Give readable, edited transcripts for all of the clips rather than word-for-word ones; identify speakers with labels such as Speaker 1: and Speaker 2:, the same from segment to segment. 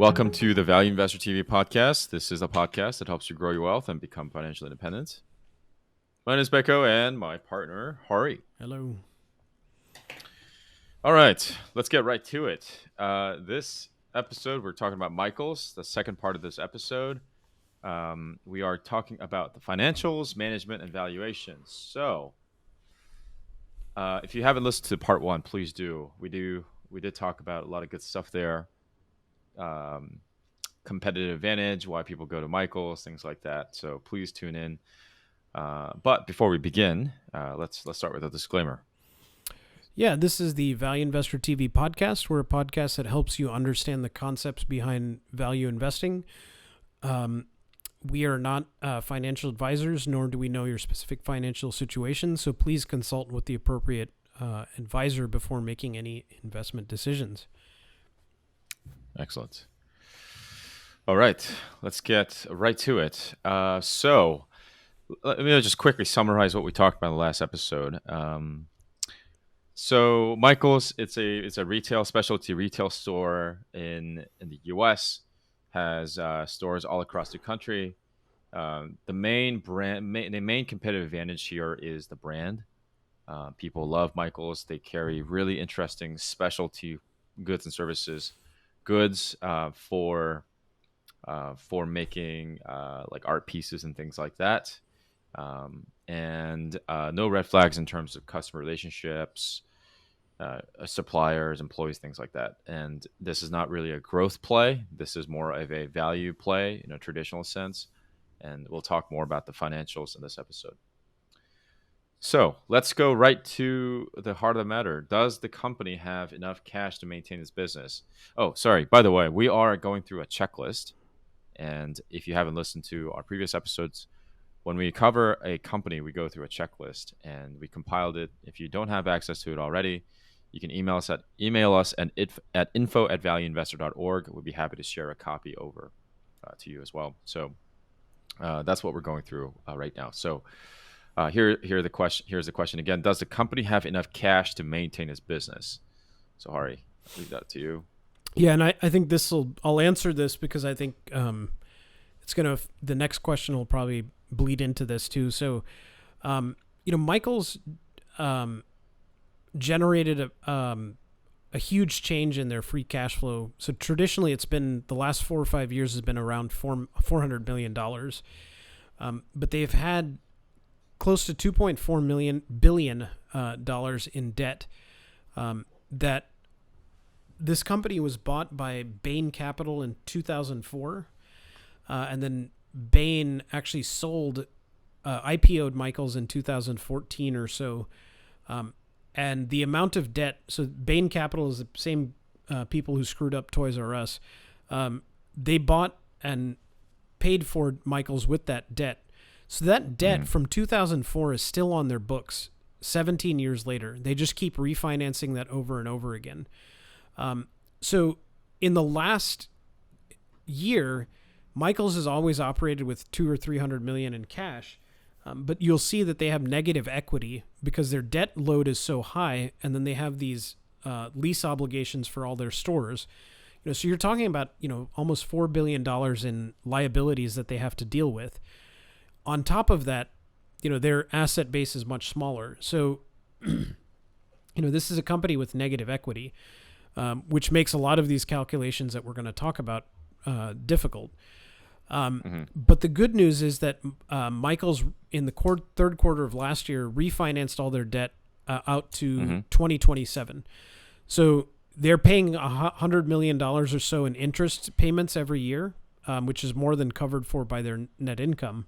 Speaker 1: Welcome to the Value Investor TV podcast. This is a podcast that helps you grow your wealth and become financially independent. My name is Beko and my partner, Hari.
Speaker 2: Hello.
Speaker 1: All right, let's get right to it. This episode, we're talking about Michaels, the second part of this episode. We are talking about the financials, management, and valuations. So if you haven't listened to part one, please do. We did talk about a lot of good stuff there. Competitive advantage, why people go to Michaels, things like that. So please tune in. But before we begin, let's start with a disclaimer.
Speaker 2: Yeah, this is the Value Investor TV podcast. We're a podcast that helps you understand the concepts behind value investing. We are not financial advisors, nor do we know your specific financial situation. So please consult with the appropriate advisor before making any investment decisions.
Speaker 1: Excellent. All right, let's get right to it. So let me just quickly summarize what we talked about in the last episode. So Michaels, it's a retail specialty retail store in the U.S. Has stores all across the country. The main competitive advantage here is the brand. People love Michaels. They carry really interesting specialty goods and services. Goods for making like art pieces and things like that, and no red flags in terms of customer relationships, suppliers, employees, things like that. And this is not really a growth play. This is more of a value play in a traditional sense. And we'll talk more about the financials in this episode. So let's go right to the heart of the matter. Does the company have enough cash to maintain its business? Oh, sorry. By the way, we are going through a checklist. And if you haven't listened to our previous episodes, when we cover a company, we go through a checklist and we compiled it. If you don't have access to it already, you can email us at info@valueinvestor.org. We'd be happy to share a copy over to you as well. So that's what we're going through right now. So here's the question again. Does the company have enough cash to maintain its business? So Hari, I'll leave that to you.
Speaker 2: Yeah, and I think I'll answer this because I think the next question will probably bleed into this too. So, Michaels generated a huge change in their free cash flow. So traditionally, it's been the last 4 or 5 years has been around $400 million, but they've had close to $2.4 billion in debt. That this company was bought by Bain Capital in 2004, and then Bain actually IPO'd Michaels in 2014 or so. And the amount of debt, so Bain Capital is the same people who screwed up Toys R Us. They bought and paid for Michaels with that debt. So that debt from 2004 is still on their books 17 years later. They just keep refinancing that over and over again. So in the last year, Michaels has always operated with $200 or $300 million in cash. But you'll see that they have negative equity because their debt load is so high, and then they have these lease obligations for all their stores. So you're talking about almost $4 billion in liabilities that they have to deal with. On top of that, their asset base is much smaller. So this is a company with negative equity, which makes a lot of these calculations that we're going to talk about difficult. But the good news is that Michaels in the third quarter of last year refinanced all their debt out to 2027. So they're paying $100 million or so in interest payments every year, which is more than covered for by their net income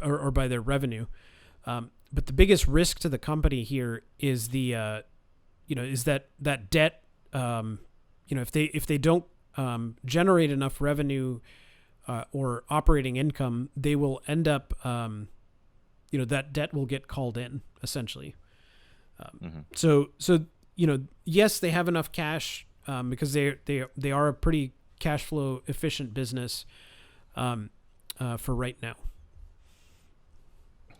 Speaker 2: or by their revenue. But the biggest risk to the company here is the is that debt. If they don't generate enough revenue or operating income, they will end up, that debt will get called in essentially. So yes, they have enough cash because they are a pretty cash flow efficient business for right now.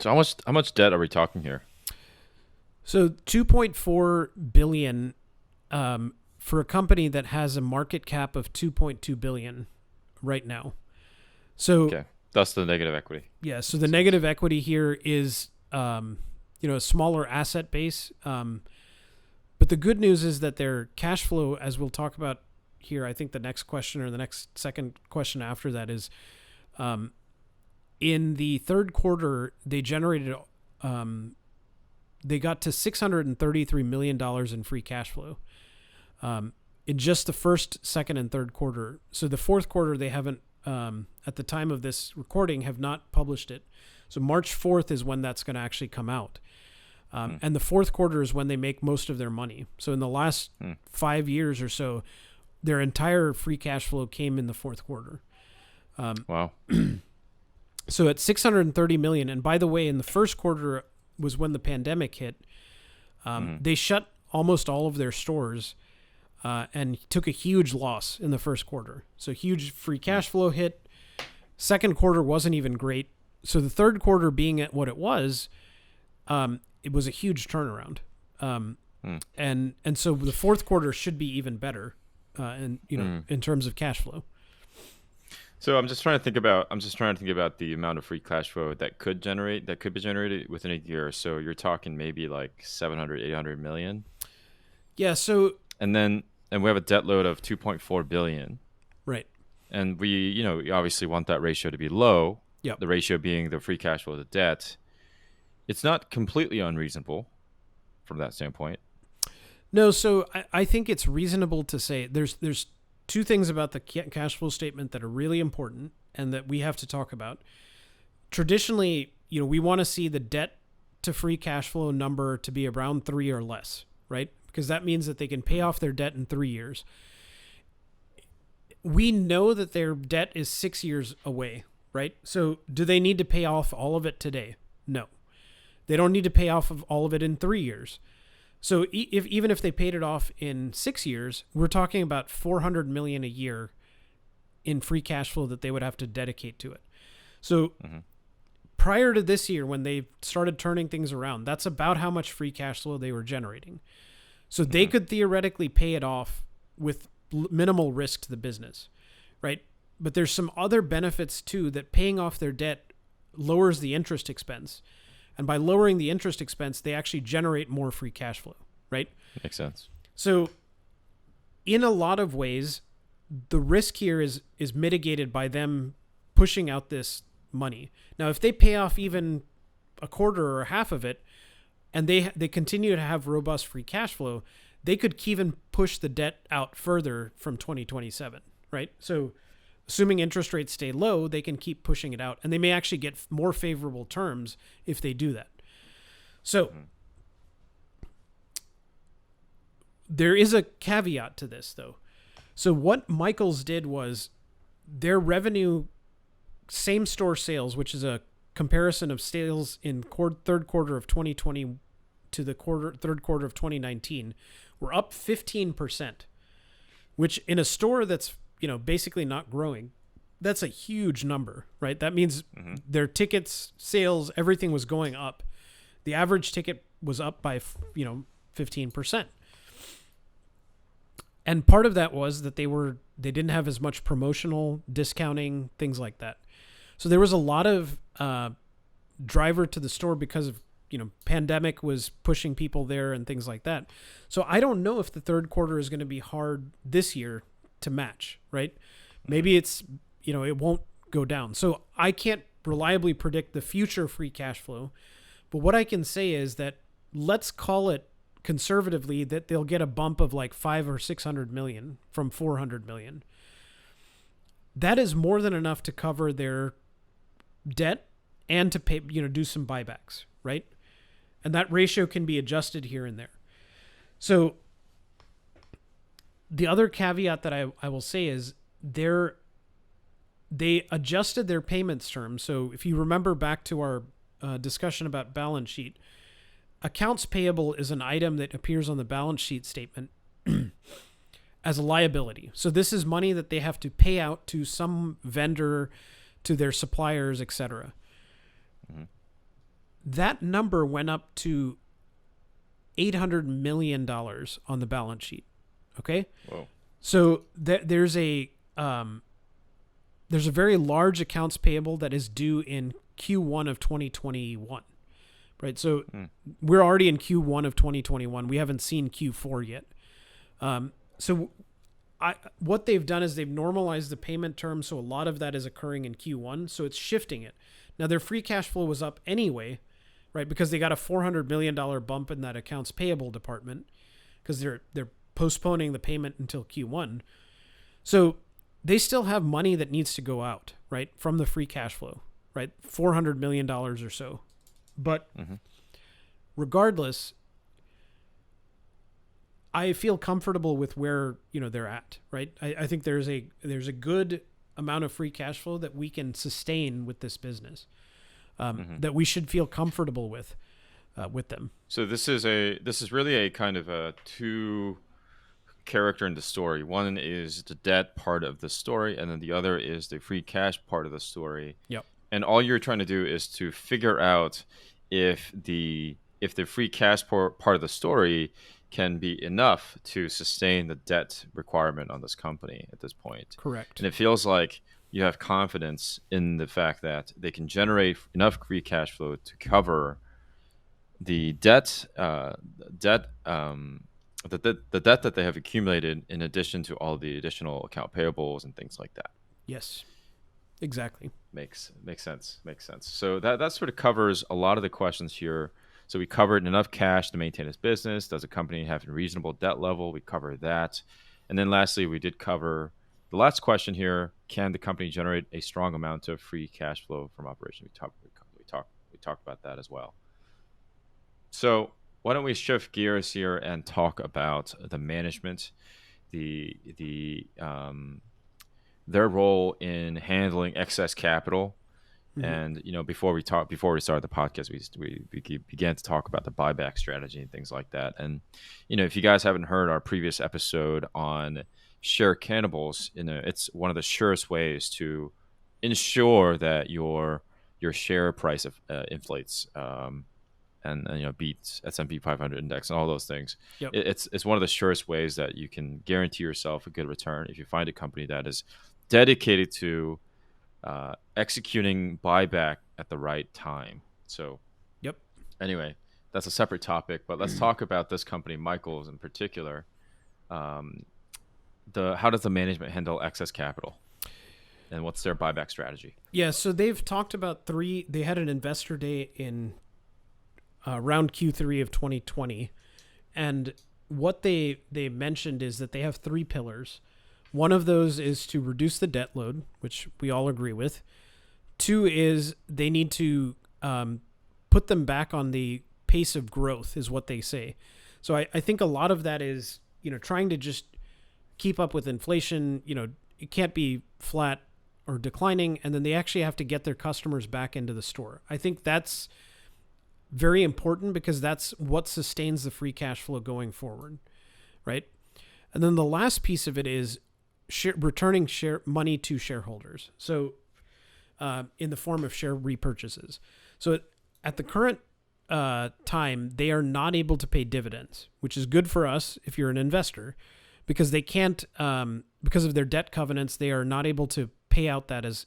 Speaker 1: So how much debt are we talking here?
Speaker 2: So $2.4 billion for a company that has a market cap of 2.2 billion right now. So
Speaker 1: Okay. That's the negative equity.
Speaker 2: yeah, so the negative equity here is a smaller asset base. But the good news is that their cash flow, as we'll talk about here, I think the next question or the next second question after that is, in the third quarter, they generated, they got to $633 million in free cash flow in just the first, second, and third quarter. So the fourth quarter, they haven't, at the time of this recording, have not published it. So March 4th is when that's going to actually come out. And the fourth quarter is when they make most of their money. So in the last 5 years or so, their entire free cash flow came in the fourth quarter.
Speaker 1: Wow.
Speaker 2: So at 630 million, and by the way, in the first quarter was when the pandemic hit. They shut almost all of their stores and took a huge loss in the first quarter. So huge free cash flow hit. Second quarter wasn't even great. So the third quarter being at what it was a huge turnaround. And so the fourth quarter should be even better, in terms of cash flow.
Speaker 1: So I'm just trying to think about the amount of free cash flow that could be generated within a year. So you're talking maybe like 700, 800 million.
Speaker 2: Yeah. So,
Speaker 1: and we have a debt load of 2.4 billion.
Speaker 2: Right.
Speaker 1: And we obviously want that ratio to be low.
Speaker 2: Yep.
Speaker 1: The ratio being the free cash flow to debt. It's not completely unreasonable from that standpoint.
Speaker 2: No, so I think it's reasonable to say there's two things about the cash flow statement that are really important and that we have to talk about. Traditionally, we want to see the debt to free cash flow number to be around 3 or less, right? Because that means that they can pay off their debt in 3 years. We know that their debt is 6 years away, right? So do they need to pay off all of it today? No. They don't need to pay off of all of it in 3 years. So even if they paid it off in 6 years, we're talking about 400 million a year in free cash flow that they would have to dedicate to it. So prior to this year, when they started turning things around, that's about how much free cash flow they were generating. So they could theoretically pay it off with minimal risk to the business, right? But there's some other benefits too, that paying off their debt lowers the interest expense. And by lowering the interest expense, they actually generate more free cash flow, right?
Speaker 1: Makes sense.
Speaker 2: So in a lot of ways, the risk here is mitigated by them pushing out this money. Now, if they pay off even a quarter or half of it, and they continue to have robust free cash flow, they could even push the debt out further from 2027, right? So assuming interest rates stay low, they can keep pushing it out, and they may actually get more favorable terms if they do that. So there is a caveat to this, though. So what Michaels did was their revenue, same-store sales, which is a comparison of sales in third quarter of 2020 to the third quarter of 2019, were up 15%, which in a store that's basically not growing, that's a huge number, right? That means their tickets, sales, everything was going up. The average ticket was up by 15%. And part of that was that they didn't have as much promotional discounting, things like that. So there was a lot of driver to the store because of pandemic was pushing people there and things like that. So I don't know if the third quarter is going to be hard this year to match, right? Maybe it's, it won't go down. So I can't reliably predict the future free cash flow. But what I can say is that let's call it conservatively that they'll get a bump of like 500 or 600 million from 400 million. That is more than enough to cover their debt and to pay, do some buybacks, right? And that ratio can be adjusted here and there. So the other caveat that I will say is they adjusted their payments terms. So if you remember back to our discussion about balance sheet, accounts payable is an item that appears on the balance sheet statement as a liability. So this is money that they have to pay out to some vendor, to their suppliers, etc. That number went up to $800 million on the balance sheet. Okay.
Speaker 1: Whoa.
Speaker 2: So there's a very large accounts payable that is due in Q1 of 2021, right? So we're already in Q1 of 2021. We haven't seen Q4 yet. So what they've done is they've normalized the payment term, so a lot of that is occurring in Q1, so it's shifting it. Now their free cash flow was up anyway, right? Because they got a $400 million bump in that accounts payable department because they're postponing the payment until Q1. So they still have money that needs to go out, right, from the free cash flow, right? $400 million or so. But regardless, I feel comfortable with where, they're at, right? I think there's a good amount of free cash flow that we can sustain with this business, that we should feel comfortable with them.
Speaker 1: So this is really a kind of a two character in the story. One is the debt part of the story, and then the other is the free cash part of the story.
Speaker 2: Yep.
Speaker 1: And all you're trying to do is to figure out if the free cash part of the story can be enough to sustain the debt requirement on this company at this point.
Speaker 2: Correct.
Speaker 1: And it feels like you have confidence in the fact that they can generate enough free cash flow to cover the debt, the debt that they have accumulated, in addition to all the additional account payables and things like that.
Speaker 2: Yes, exactly.
Speaker 1: Makes sense. So that sort of covers a lot of the questions here. So we covered enough cash to maintain its business. Does a company have a reasonable debt level? We covered that. And then lastly, we did cover the last question here. Can the company generate a strong amount of free cash flow from operation? We talked about that as well. So why don't we shift gears here and talk about the management, their role in handling excess capital. And before we started the podcast, we began to talk about the buyback strategy and things like that. And if you guys haven't heard our previous episode on share cannibals, it's one of the surest ways to ensure that your share price inflates and beats S&P 500 index and all those things.
Speaker 2: Yep.
Speaker 1: It's one of the surest ways that you can guarantee yourself a good return if you find a company that is dedicated to executing buyback at the right time. So,
Speaker 2: yep.
Speaker 1: Anyway, that's a separate topic, but let's talk about this company, Michaels in particular. How does the management handle excess capital, and what's their buyback strategy?
Speaker 2: Yeah, so they've talked about they had an investor day in around Q3 of 2020, and what they mentioned is that they have 3 pillars. One of those is to reduce the debt load, which we all agree with. 2 is they need to put them back on the pace of growth, is what they say. So I think a lot of that is, trying to just keep up with inflation. It can't be flat or declining, and then they actually have to get their customers back into the store. I think that's very important because that's what sustains the free cash flow going forward, right? And then the last piece of it is returning money to shareholders. So in the form of share repurchases. So at the current time, they are not able to pay dividends, which is good for us if you're an investor, because they can't, because of their debt covenants, they are not able to pay out that as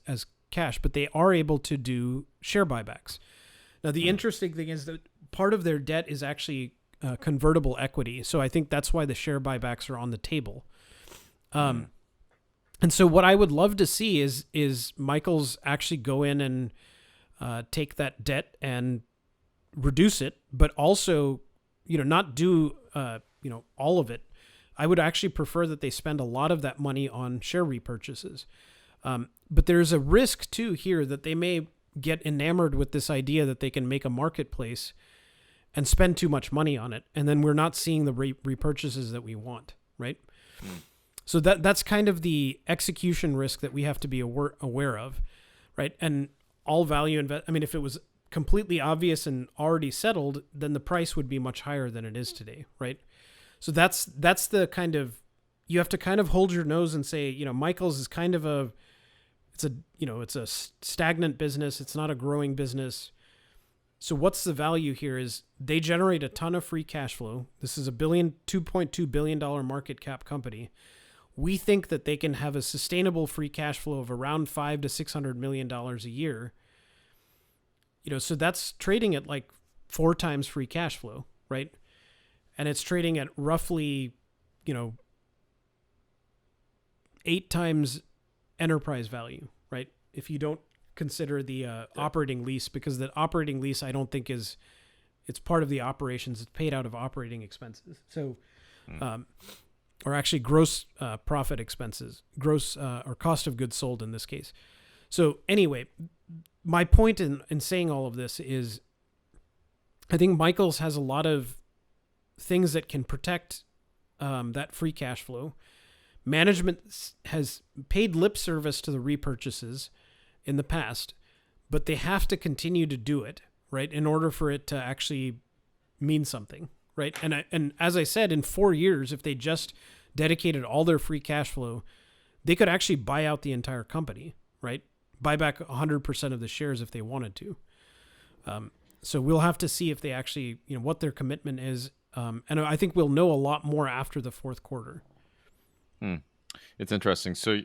Speaker 2: cash, but they are able to do share buybacks. Now, the interesting thing is that part of their debt is actually convertible equity. So I think that's why the share buybacks are on the table. And so what I would love to see is Michaels actually go in and take that debt and reduce it, but also, not do, all of it. I would actually prefer that they spend a lot of that money on share repurchases. But there's a risk too here that they may get enamored with this idea that they can make a marketplace and spend too much money on it. And then we're not seeing the repurchases that we want. Right. So that's kind of the execution risk that we have to be aware of. Right. And all value if it was completely obvious and already settled, then the price would be much higher than it is today. Right. So that's the kind of, you have to kind of hold your nose and say, Michaels is kind of it's a stagnant business. It's not a growing business. So what's the value here is they generate a ton of free cash flow. This is a $2.2 billion market cap company. We think that they can have a sustainable free cash flow of around $500 to $600 million a year. So that's trading at like 4 times free cash flow, right? And it's trading at roughly, 8 times enterprise value, right? If you don't consider the operating lease, because the operating lease I don't think it's part of the operations. It's paid out of operating expenses. So, or actually gross profit expenses, gross or cost of goods sold in this case. So anyway, my point in saying all of this is I think Michaels has a lot of things that can protect that free cash flow. Management has paid lip service to the repurchases in the past, but they have to continue to do it, right, in order for it to actually mean something, right? And as I said, in 4 years, if they just dedicated all their free cash flow, they could actually buy out the entire company, right? Buy back 100% of the shares if they wanted to. So we'll have to see if they actually, what their commitment is. And I think we'll know a lot more after the fourth quarter.
Speaker 1: It's interesting. So,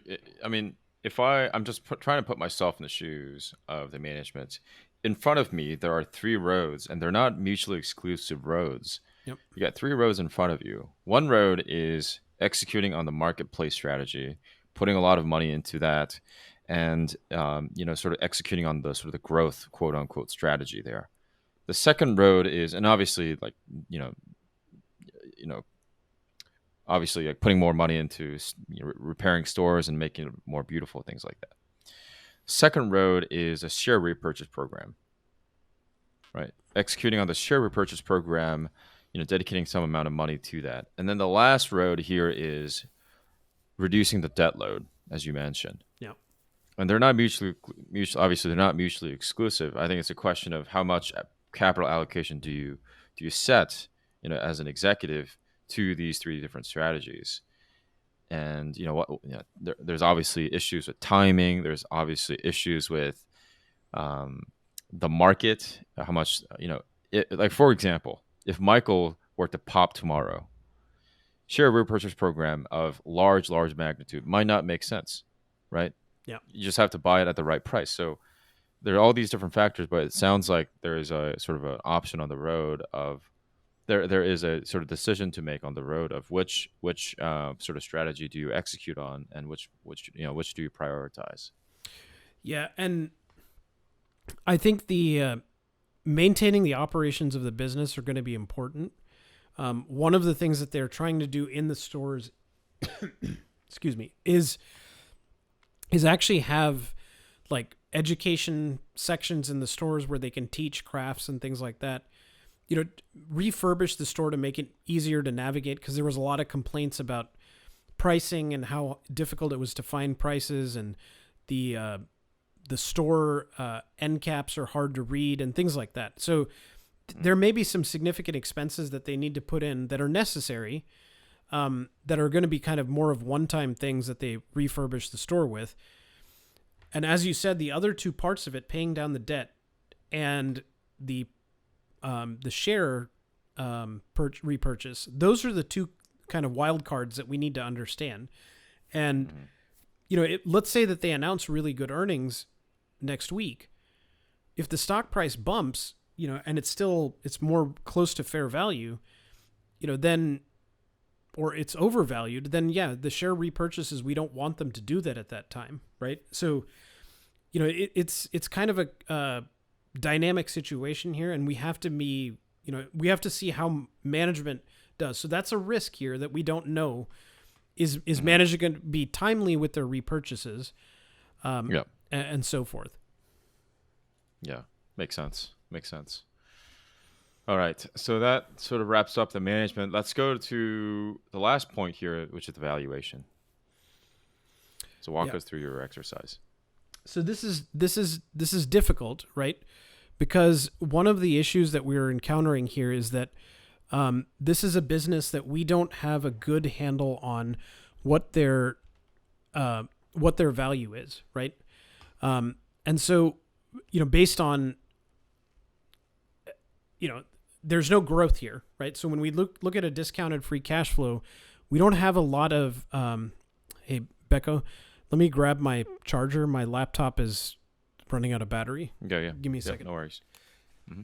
Speaker 1: I mean, if I'm just trying to put myself in the shoes of the management, in front of me, there are 3 roads, and they're not mutually exclusive roads.
Speaker 2: Yep.
Speaker 1: You got 3 roads in front of you. One road is executing on the marketplace strategy, putting a lot of money into that, and sort of executing on the sort of the growth, quote unquote, strategy there. The second road is, and obviously, like obviously, like putting more money into repairing stores and making it more beautiful, things like that. Second road is a share repurchase program, right? Executing on the share repurchase program, dedicating some amount of money to that. And then the last road here is reducing the debt load, as you mentioned.
Speaker 2: Yeah.
Speaker 1: And they're not mutually obviously they're not mutually exclusive. I think it's a question of how much capital allocation do you set, as an executive to these 3 different strategies. And there's obviously issues with timing. There's obviously issues with the market. How much like, for example, if Michael were to pop tomorrow, share repurchase program of large magnitude might not make sense, right?
Speaker 2: Yeah.
Speaker 1: You just have to buy it at the right price. So there are all these different factors, but it sounds like there is a sort of an option on the road of there is a sort of decision to make on the road of which sort of strategy do you execute on, and which do you prioritize.
Speaker 2: Yeah, and I think the maintaining the operations of the business are going to be important. One of the things that they're trying to do in the stores, excuse me, is actually have like education sections in the stores where they can teach crafts and things like that. Refurbish the store to make it easier to navigate, because there was a lot of complaints about pricing and how difficult it was to find prices, and the store end caps are hard to read and things like that. So there may be some significant expenses that they need to put in that are necessary, that are going to be kind of more of one-time things that they refurbish the store with. And as you said, the other 2 parts of it, paying down the debt and the share repurchase, those are the 2 kind of wild cards that we need to understand. And let's say that they announce really good earnings next week. If the stock price bumps, and it's more close to fair value, then, or it's overvalued, then the share repurchases, we don't want them to do that at that time, right? So it's kind of a dynamic situation here, and we have to see how management does. So that's a risk here that we don't know. Is management going to be timely with their repurchases, and so forth?
Speaker 1: Yeah, makes sense. All right, so that sort of wraps up the management. Let's go to the last point here, which is the valuation. So walk us through your exercise.
Speaker 2: So this is difficult, right? Because one of the issues that we're encountering here is that this is a business that we don't have a good handle on what their value is, right? And so, based on there's no growth here, right? So when we look at a discounted free cash flow, we don't have a lot of. Hey, Becco, let me grab my charger. My laptop is running out of battery.
Speaker 1: Yeah.
Speaker 2: Give me a second.
Speaker 1: No worries. Mm-hmm.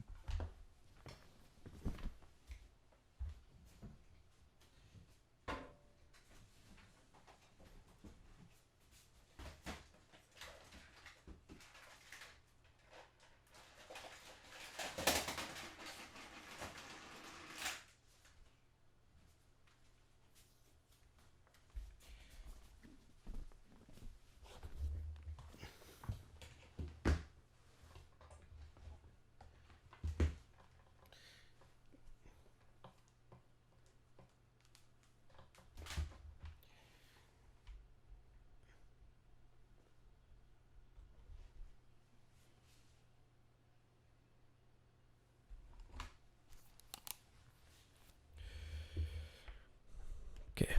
Speaker 2: Okay.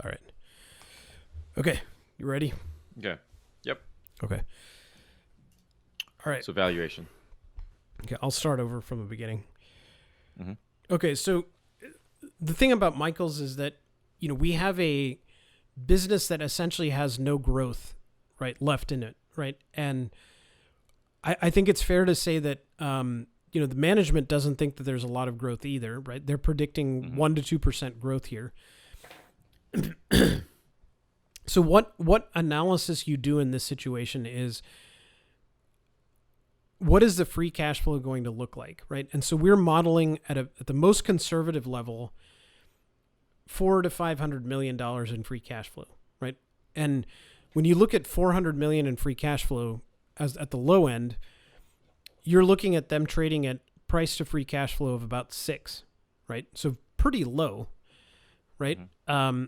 Speaker 2: All right. Okay. You ready?
Speaker 1: Okay. Yep.
Speaker 2: Okay. All right.
Speaker 1: So valuation.
Speaker 2: Okay. I'll start over from the beginning.
Speaker 1: Mm-hmm.
Speaker 2: Okay. So the thing about Michael's is that, we have a business that essentially has no growth, right, left in it, right? And I think it's fair to say that, the management doesn't think that there's a lot of growth either, right? They're predicting 1% to 2% growth here. So what analysis you do in this situation is, what is the free cash flow going to look like, right? And so we're modeling at the most conservative level, $400 to $500 million in free cash flow, right? And when you look at $400 million in free cash flow as at the low end, you're looking at them trading at price to free cash flow of about 6, right? So pretty low, right?
Speaker 1: Mm-hmm.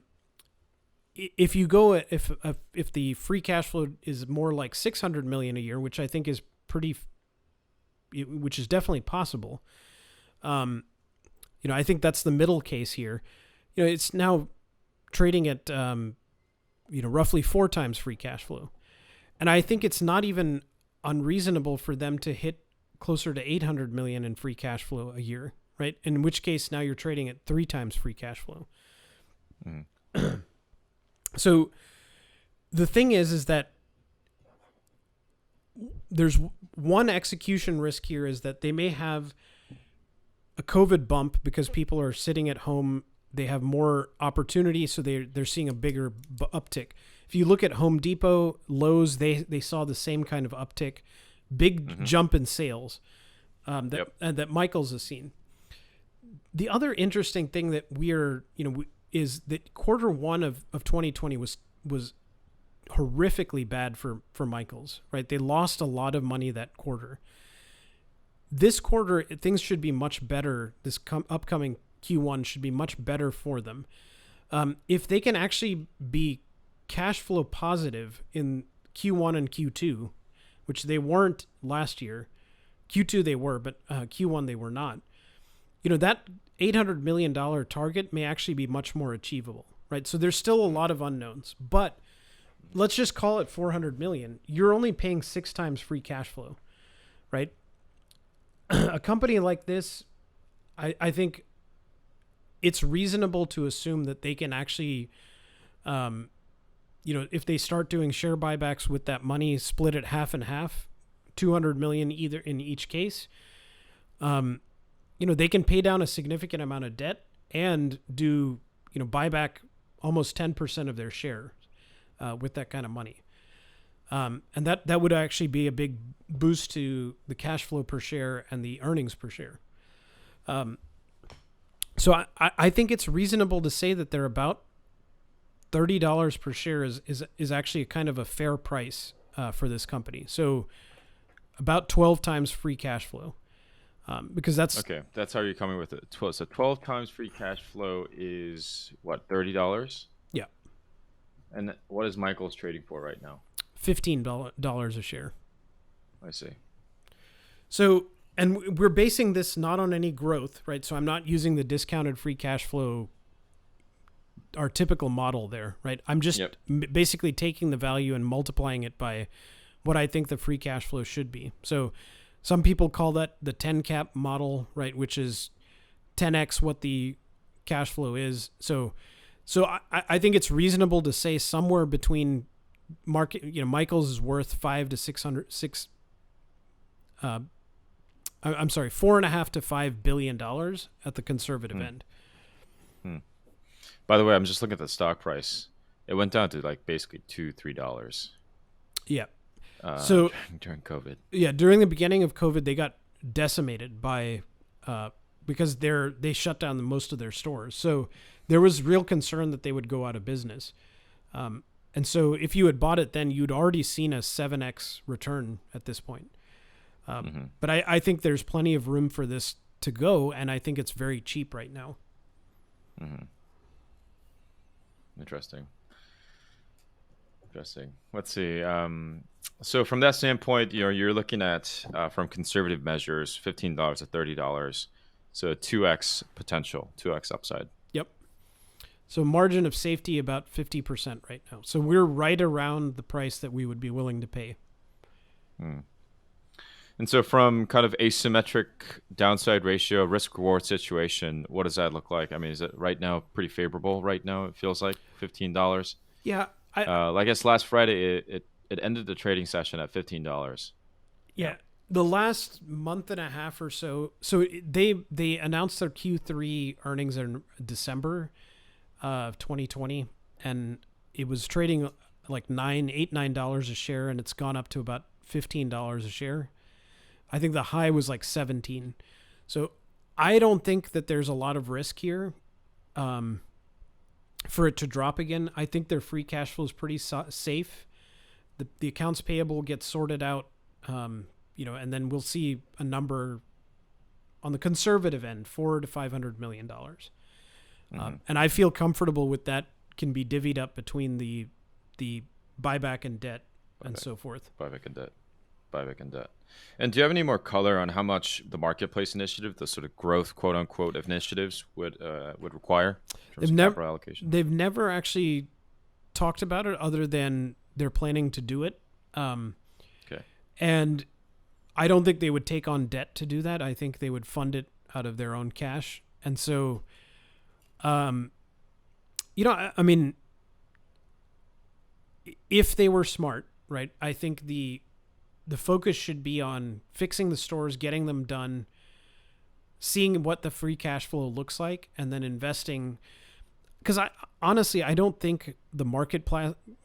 Speaker 2: If you go if the free cash flow is more like $600 million a year, which I think is which is definitely possible. I think that's the middle case here. It's now trading at roughly 4 times free cash flow, and I think it's not even unreasonable for them to hit closer to $800 million in free cash flow a year, right? In which case now you're trading at 3 times free cash flow. Mm. So the thing is that there's one execution risk here, is that they may have a COVID bump because people are sitting at home. They have more opportunity, so they're seeing a bigger uptick. If you look at Home Depot, Lowe's, they saw the same kind of uptick, big jump in sales that Michael's has seen. The other interesting thing that is that quarter one of 2020 was horrifically bad for Michael's, right? They lost a lot of money that quarter. This quarter, things should be much better. This upcoming Q1 should be much better for them. If they can actually be cash flow positive in Q1 and Q2, which they weren't last year. Q2 they were, but Q1 they were not. That $800 million target may actually be much more achievable, right? So there's still a lot of unknowns, but let's just call it $400 million. You're only paying 6 times free cash flow, right? A company like this, I think it's reasonable to assume that they can actually, if they start doing share buybacks with that money, split it half and half, $200 million either in each case, they can pay down a significant amount of debt and do, buy back almost 10% of their share with that kind of money. And that would actually be a big boost to the cash flow per share and the earnings per share. So I think it's reasonable to say that they're about $30 per share is actually a kind of a fair price for this company. So about 12 times free cash flow, because that's
Speaker 1: okay. That's how you're coming with it. So 12 times free cash flow is what, $30?
Speaker 2: Yeah.
Speaker 1: And what is Michael's trading for right now?
Speaker 2: $15 a share.
Speaker 1: I see.
Speaker 2: So, and we're basing this not on any growth, right? So I'm not using the discounted free cash flow, our typical model there, right? I'm just basically taking the value and multiplying it by what I think the free cash flow should be. So Some people call that the 10 cap model, right? Which is 10x what the cash flow is. So I think it's reasonable to say somewhere between market, Michael's is worth 4.5 to $5 billion at the conservative end.
Speaker 1: Hmm. By the way, I'm just looking at the stock price. It went down to like basically $2-3
Speaker 2: Yeah. So
Speaker 1: during COVID.
Speaker 2: yeah, during the beginning of COVID, they got decimated by because they shut down most of their stores. So there was real concern that they would go out of business. And so if you had bought it then, you'd already seen a 7x return at this point. But I think there's plenty of room for this to go, and I think it's very cheap right now.
Speaker 1: Interesting. Let's see. So from that standpoint, you're looking at from conservative measures, $15 to $30. So 2x potential, 2x upside.
Speaker 2: Yep. So margin of safety about 50% right now. So we're right around the price that we would be willing to pay.
Speaker 1: And so from kind of asymmetric downside ratio, risk reward situation, what does that look like? I mean, is it right now pretty favorable right now? It feels like $15.
Speaker 2: Yeah.
Speaker 1: I guess last Friday it ended the trading session at $15.
Speaker 2: Yeah. The last month and a half or so, they announced their Q3 earnings in December of 2020, and it was trading like $9 a share, and it's gone up to about $15 a share. I think the high was like 17. So I don't think that there's a lot of risk here for it to drop again. I think their free cash flow is pretty safe. The accounts payable gets sorted out, and then we'll see a number on the conservative end, $400 to $500 million. And I feel comfortable with that can be divvied up between the buyback and debt and so forth.
Speaker 1: Buyback and debt. And do you have any more color on how much the marketplace initiative, the sort of growth, quote unquote, initiatives would require in terms of capital allocation?
Speaker 2: They've never actually talked about it other than they're planning to do it.
Speaker 1: Okay.
Speaker 2: And I don't think they would take on debt to do that. I think they would fund it out of their own cash. And so, I mean, if they were smart, right, I think the focus should be on fixing the stores, getting them done, seeing what the free cash flow looks like, and then investing. Because honestly, I don't think the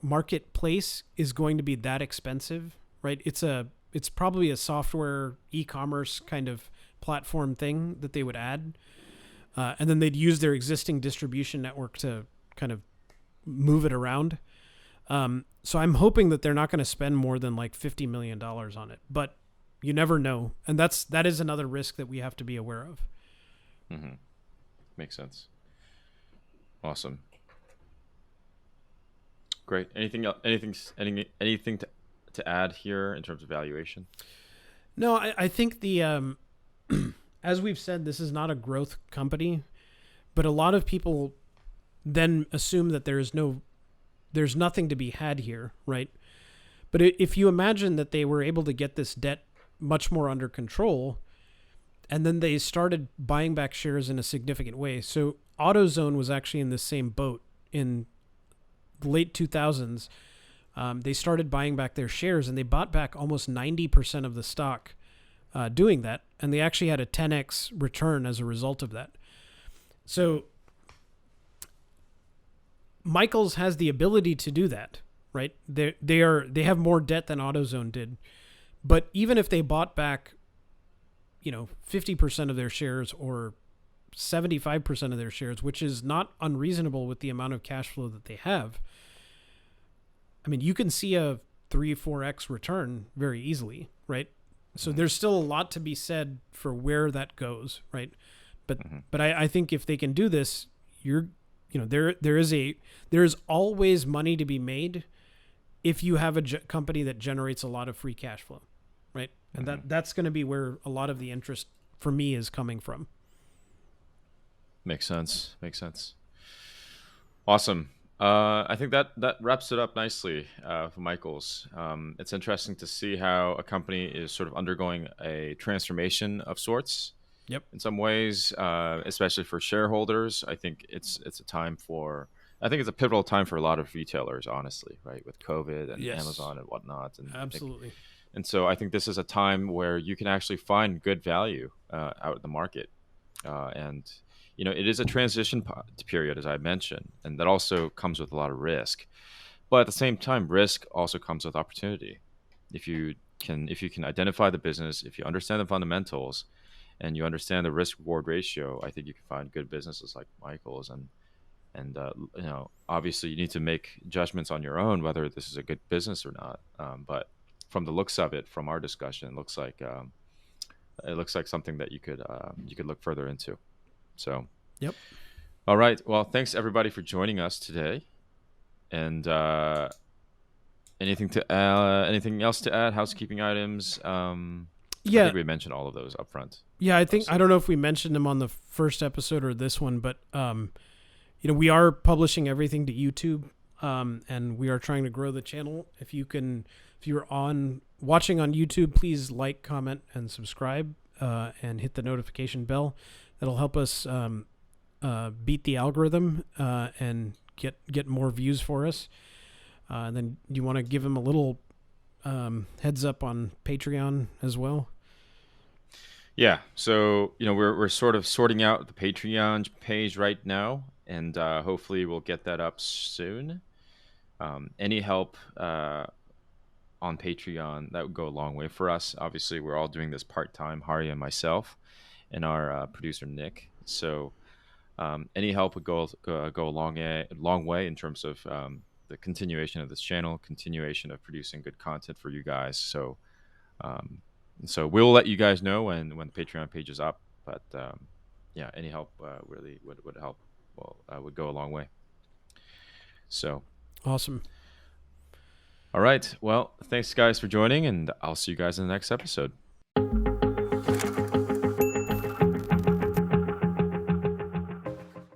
Speaker 2: marketplace is going to be that expensive, right? It's probably a software e-commerce kind of platform thing that they would add. And then they'd use their existing distribution network to kind of move it around. So I'm hoping that they're not going to spend more than like $50 million on it, but you never know. And that is another risk that we have to be aware of.
Speaker 1: Makes sense. Awesome. Great. Anything else? Anything to add here in terms of valuation?
Speaker 2: No, I think as we've said, this is not a growth company, but a lot of people then assume that there's nothing to be had here, right? But if you imagine that they were able to get this debt much more under control, and then they started buying back shares in a significant way. So AutoZone was actually in the same boat in the late 2000s. They started buying back their shares, and they bought back almost 90% of the stock doing that. And they actually had a 10x return as a result of that. So Michael's has the ability to do that, right? They have more debt than AutoZone did. But even if they bought back, 50% of their shares or 75% of their shares, which is not unreasonable with the amount of cash flow that they have, I mean, you can see a 3-4x return very easily, right? So there's still a lot to be said for where that goes, right? But I think if they can do this, there is always money to be made if you have a company that generates a lot of free cash flow, right? And that's going to be where a lot of the interest for me is coming from. Makes sense.
Speaker 1: Awesome. I think that wraps it up nicely for Michael's. It's interesting to see how a company is sort of undergoing a transformation of sorts
Speaker 2: Yep.
Speaker 1: in some ways, especially for shareholders. It's a time for. I think it's a pivotal time for a lot of retailers, honestly, right? With COVID and
Speaker 2: Yes.
Speaker 1: Amazon and whatnot,
Speaker 2: Absolutely.
Speaker 1: and so I think this is a time where you can actually find good value out in the market, and it is a transition period, as I mentioned, and that also comes with a lot of risk. But at the same time, risk also comes with opportunity. If you can identify the business, if you understand the fundamentals, and you understand the risk reward ratio, I think you can find good businesses like Michael's. And obviously you need to make judgments on your own whether this is a good business or not. But from the looks of it, from our discussion, it looks like something that you could look further into. So,
Speaker 2: Yep.
Speaker 1: all right. Well, thanks everybody for joining us today. And anything else to add? Housekeeping items. I
Speaker 2: Yeah.
Speaker 1: think we mentioned all of those up front,
Speaker 2: Yeah. I
Speaker 1: mostly.
Speaker 2: don't know if we mentioned them on the first episode or this one, but we are publishing everything to YouTube, and we are trying to grow the channel. If you're on watching on YouTube, please like, comment, and subscribe, and hit the notification bell. That'll help us beat the algorithm and get more views for us. And then you want to give them a little heads up on Patreon as well.
Speaker 1: Yeah. So we're sort of sorting out the Patreon page right now, and hopefully we'll get that up soon. Any help on Patreon, that would go a long way for us. Obviously, we're all doing this part time, Hari and myself, and our producer Nick. So any help would go a long way in terms of the continuation of this channel, continuation of producing good content for you guys. Um, so we'll let you guys know when the Patreon page is up. But yeah, any help really would help. Well, would go a long way. So,
Speaker 2: Awesome.
Speaker 1: all right. Well, thanks guys for joining, and I'll see you guys in the next episode.